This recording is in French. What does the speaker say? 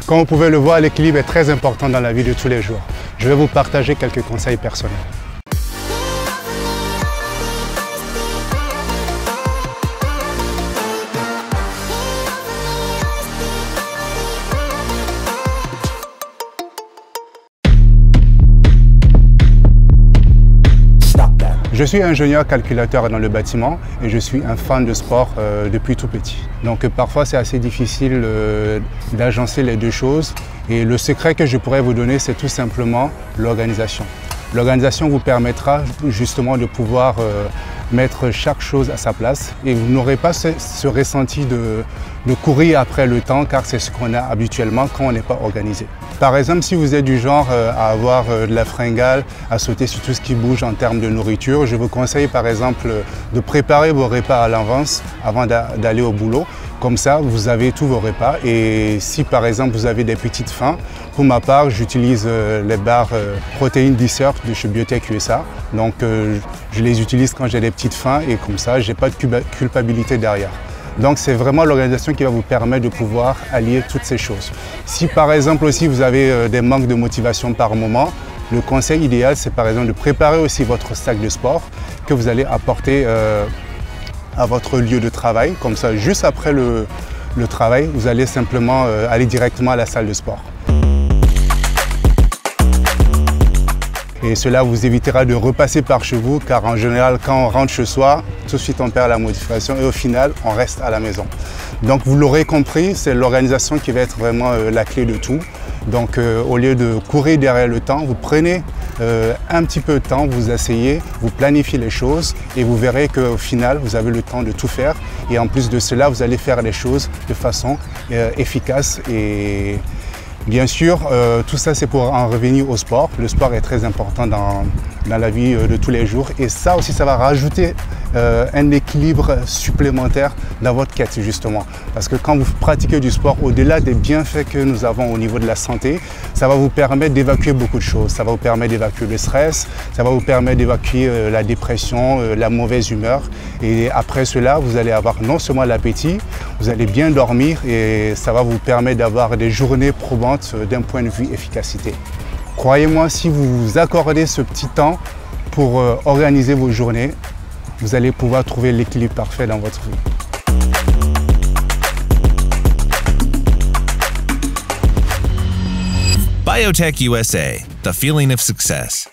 Comme vous pouvez le voir, l'équilibre est très important dans la vie de tous les jours. Je vais vous partager quelques conseils personnels. Je suis ingénieur calculateur dans le bâtiment et je suis un fan de sport depuis tout petit. Donc parfois c'est assez difficile d'agencer les deux choses et le secret que je pourrais vous donner c'est tout simplement l'organisation. L'organisation vous permettra justement de pouvoir mettre chaque chose à sa place et vous n'aurez pas ce ressenti de courir après le temps car c'est ce qu'on a habituellement quand on n'est pas organisé. Par exemple, si vous êtes du genre à avoir de la fringale, à sauter sur tout ce qui bouge en termes de nourriture, je vous conseille par exemple de préparer vos repas à l'avance avant d'aller au boulot. Comme ça, vous avez tous vos repas et si par exemple vous avez des petites faims, pour ma part, j'utilise les barres protéines Dessert de chez Biotech USA. Donc je les utilise quand j'ai des petites faims et comme ça, je n'ai pas de culpabilité derrière. Donc c'est vraiment l'organisation qui va vous permettre de pouvoir allier toutes ces choses. Si par exemple aussi vous avez des manques de motivation par moment, le conseil idéal c'est par exemple de préparer aussi votre sac de sport que vous allez apporter à votre lieu de travail. Comme ça, juste après le travail, vous allez simplement aller directement à la salle de sport. Et cela vous évitera de repasser par chez vous car en général quand on rentre chez soi, tout de suite on perd la motivation et au final on reste à la maison. Donc vous l'aurez compris, c'est l'organisation qui va être vraiment la clé de tout. Donc au lieu de courir derrière le temps, vous prenez un petit peu de temps, vous asseyez, vous planifiez les choses et vous verrez qu'au final vous avez le temps de tout faire et en plus de cela vous allez faire les choses de façon efficace et bien sûr, tout ça c'est pour en revenir au sport. Le sport est très important dans la vie de tous les jours et ça aussi ça va rajouter un équilibre supplémentaire dans votre quête justement. Parce que quand vous pratiquez du sport, au-delà des bienfaits que nous avons au niveau de la santé, ça va vous permettre d'évacuer beaucoup de choses. Ça va vous permettre d'évacuer le stress, ça va vous permettre d'évacuer la dépression, la mauvaise humeur et après cela vous allez avoir non seulement l'appétit, vous allez bien dormir et ça va vous permettre d'avoir des journées probantes d'un point de vue efficacité. Croyez-moi, si vous vous accordez ce petit temps pour organiser vos journées, vous allez pouvoir trouver l'équilibre parfait dans votre vie. Biotech USA, the feeling of success.